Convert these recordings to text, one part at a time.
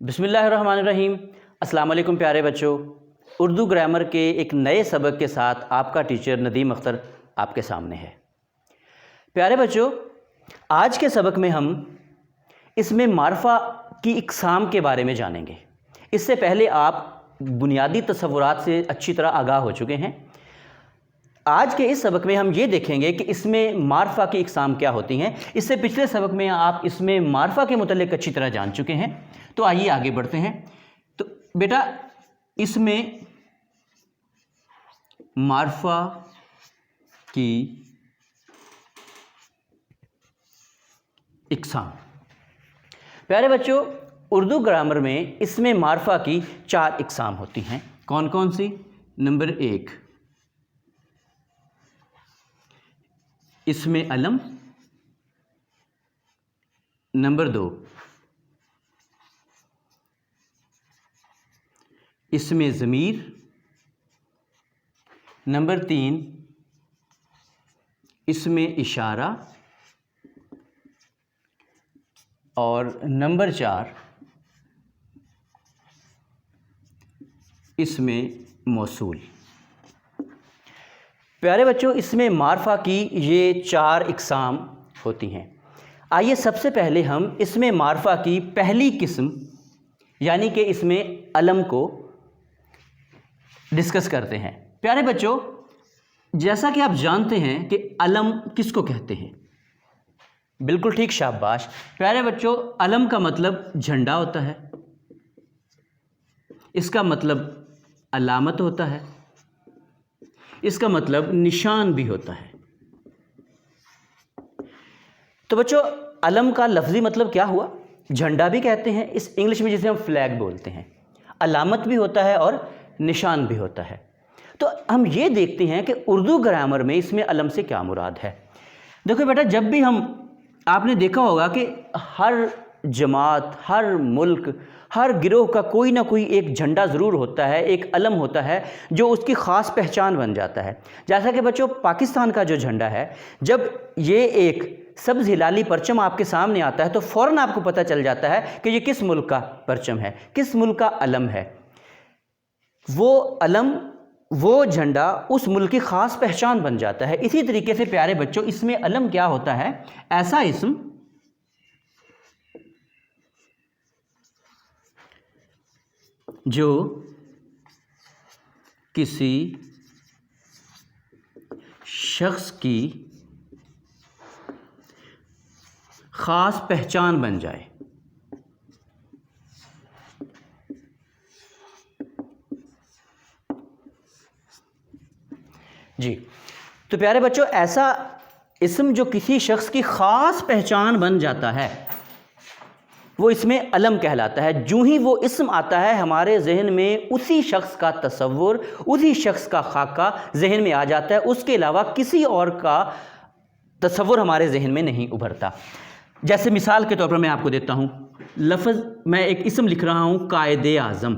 بسم اللہ الرحمن الرحیم۔ السلام علیکم پیارے بچوں، اردو گرامر کے ایک نئے سبق کے ساتھ آپ کا ٹیچر ندیم اختر آپ کے سامنے ہے۔ پیارے بچوں، آج کے سبق میں ہم اس میں معرفہ کی اقسام کے بارے میں جانیں گے۔ اس سے پہلے آپ بنیادی تصورات سے اچھی طرح آگاہ ہو چکے ہیں۔ آج کے اس سبق میں ہم یہ دیکھیں گے کہ اس میں معرفہ کی اقسام کیا ہوتی ہیں۔ اس سے پچھلے سبق میں آپ اس میں معرفہ کے متعلق اچھی طرح جان چکے ہیں۔ تو آئیے آگے بڑھتے ہیں۔ تو بیٹا اس میں معرفہ کی اقسام، پیارے بچوں اردو گرامر میں اس میں معرفہ کی 4 اقسام ہوتی ہیں۔ کون کون سی؟ نمبر 1 اسم علم، نمبر 2 اسم ضمیر، نمبر 3 اسم اشارہ، اور نمبر 4 اسم موصول۔ پیارے بچوں اس میں معرفہ کی یہ 4 اقسام ہوتی ہیں۔ آئیے سب سے پہلے ہم اس میں معرفہ کی پہلی قسم یعنی کہ اس میں علم کو ڈسکس کرتے ہیں۔ پیارے بچوں جیسا کہ آپ جانتے ہیں کہ علم کس کو کہتے ہیں؟ بالکل ٹھیک، شاباش۔ پیارے بچوں علم کا مطلب جھنڈا ہوتا ہے، اس کا مطلب علامت ہوتا ہے، اس کا مطلب نشان بھی ہوتا ہے۔ تو بچوں علم کا لفظی مطلب کیا ہوا؟ جھنڈا بھی کہتے ہیں، اس انگلش میں جسے ہم فلیگ بولتے ہیں، علامت بھی ہوتا ہے اور نشان بھی ہوتا ہے۔ تو ہم یہ دیکھتے ہیں کہ اردو گرامر میں اس میں علم سے کیا مراد ہے۔ دیکھو بیٹا جب بھی آپ نے دیکھا ہوگا کہ ہر جماعت، ہر ملک، ہر گروہ کا کوئی نہ کوئی ایک جھنڈا ضرور ہوتا ہے، ایک علم ہوتا ہے جو اس کی خاص پہچان بن جاتا ہے۔ جیسا کہ بچوں پاکستان کا جو جھنڈا ہے، جب یہ ایک سبز ہلالی پرچم آپ کے سامنے آتا ہے تو فوراً آپ کو پتہ چل جاتا ہے کہ یہ کس ملک کا پرچم ہے، کس ملک کا علم ہے۔ وہ علم، وہ جھنڈا اس ملک کی خاص پہچان بن جاتا ہے۔ اسی طریقے سے پیارے بچوں اس میں علم کیا ہوتا ہے؟ ایسا اسم جو کسی شخص کی خاص پہچان بن جائے۔ جی تو پیارے بچوں ایسا اسم جو کسی شخص کی خاص پہچان بن جاتا ہے وہ اس میں علم کہلاتا ہے۔ جو ہی وہ اسم آتا ہے ہمارے ذہن میں اسی شخص کا تصور، اسی شخص کا خاکہ ذہن میں آ جاتا ہے، اس کے علاوہ کسی اور کا تصور ہمارے ذہن میں نہیں ابھرتا۔ جیسے مثال کے طور پر میں آپ کو دیتا ہوں، لفظ میں ایک اسم لکھ رہا ہوں قائد اعظم۔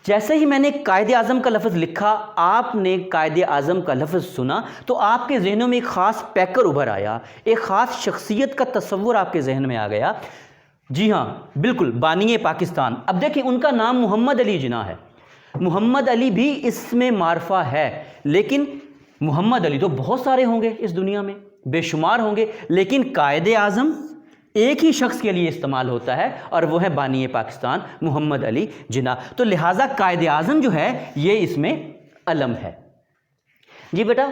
جیسے ہی میں نے قائد اعظم کا لفظ لکھا، آپ نے قائد اعظم کا لفظ سنا تو آپ کے ذہنوں میں ایک خاص پیکر ابھر آیا، ایک خاص شخصیت کا تصور آپ کے ذہن میں آ گیا۔ جی ہاں بالکل، بانی پاکستان۔ اب دیکھیں ان کا نام محمد علی جناح ہے۔ محمد علی بھی اس میں معرفہ ہے، لیکن محمد علی تو بہت سارے ہوں گے اس دنیا میں، بے شمار ہوں گے، لیکن قائد اعظم ایک ہی شخص کے لیے استعمال ہوتا ہے اور وہ ہے بانی پاکستان محمد علی جناح۔ تو لہٰذا قائد اعظم جو ہے یہ اس میں علم ہے۔ جی بیٹا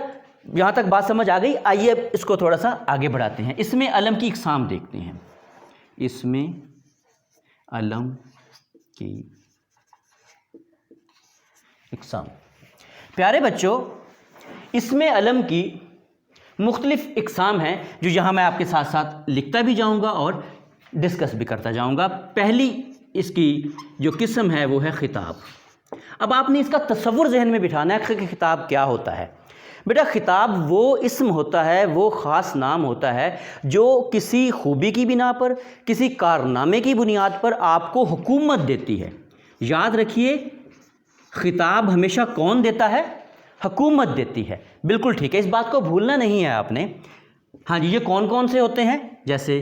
یہاں تک بات سمجھ آ گئی؟ آئیے اب اس کو تھوڑا سا آگے بڑھاتے ہیں، اس میں علم کی اقسام دیکھتے ہیں۔ اس میں علم کی اقسام، پیارے بچوں اس میں علم کی مختلف اقسام ہیں جو یہاں میں آپ کے ساتھ ساتھ لکھتا بھی جاؤں گا اور ڈسکس بھی کرتا جاؤں گا۔ پہلی اس کی جو قسم ہے وہ ہے خطاب۔ اب آپ نے اس کا تصور ذہن میں بٹھانا ہے کہ خطاب کیا ہوتا ہے۔ بیٹا خطاب وہ اسم ہوتا ہے، وہ خاص نام ہوتا ہے جو کسی خوبی کی بنا پر، کسی کارنامے کی بنیاد پر آپ کو حکومت دیتی ہے۔ یاد رکھیے خطاب ہمیشہ کون دیتا ہے؟ حکومت دیتی ہے۔ بالکل ٹھیک ہے، اس بات کو بھولنا نہیں ہے آپ نے۔ ہاں جی، یہ کون کون سے ہوتے ہیں؟ جیسے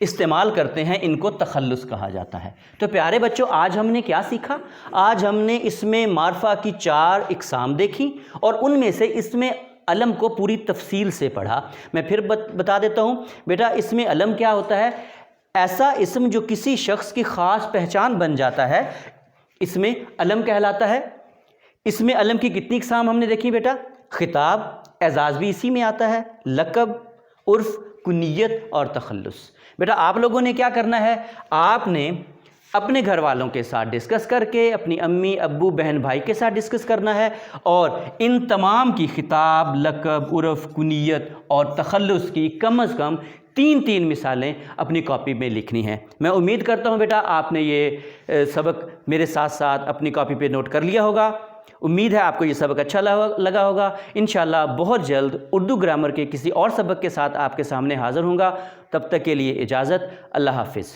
استعمال کرتے ہیں ان کو تخلص کہا جاتا ہے۔ تو پیارے بچوں، آج ہم نے کیا سیکھا؟ آج ہم نے اسم معرفہ کی 4 اقسام دیکھی اور ان میں سے اسم علم کو پوری تفصیل سے پڑھا۔ میں پھر بتا دیتا ہوں بیٹا، اسم علم کیا ہوتا ہے؟ ایسا اسم جو کسی شخص کی خاص پہچان بن جاتا ہے، اسم علم کہلاتا ہے۔ اسم علم کی کتنی اقسام ہم نے دیکھی بیٹا؟ خطاب، اعزاز بھی اسی میں آتا ہے، لقب، عرف، کنیت اور تخلص۔ بیٹا آپ لوگوں نے کیا کرنا ہے؟ آپ نے اپنے گھر والوں کے ساتھ ڈسکس کر کے، اپنی امی، ابو، بہن، بھائی کے ساتھ ڈسکس کرنا ہے اور ان تمام کی خطاب، لقب، عرف، کنیت اور تخلص کی کم از کم 3 مثالیں اپنی کاپی میں لکھنی ہیں۔ میں امید کرتا ہوں بیٹا آپ نے یہ سبق میرے ساتھ ساتھ اپنی کاپی پہ نوٹ کر لیا ہوگا۔ امید ہے آپ کو یہ سبق اچھا لگا ہوگا۔ انشاءاللہ بہت جلد اردو گرامر کے کسی اور سبق کے ساتھ آپ کے سامنے حاضر ہوں گا۔ تب تک کے لیے اجازت، اللہ حافظ۔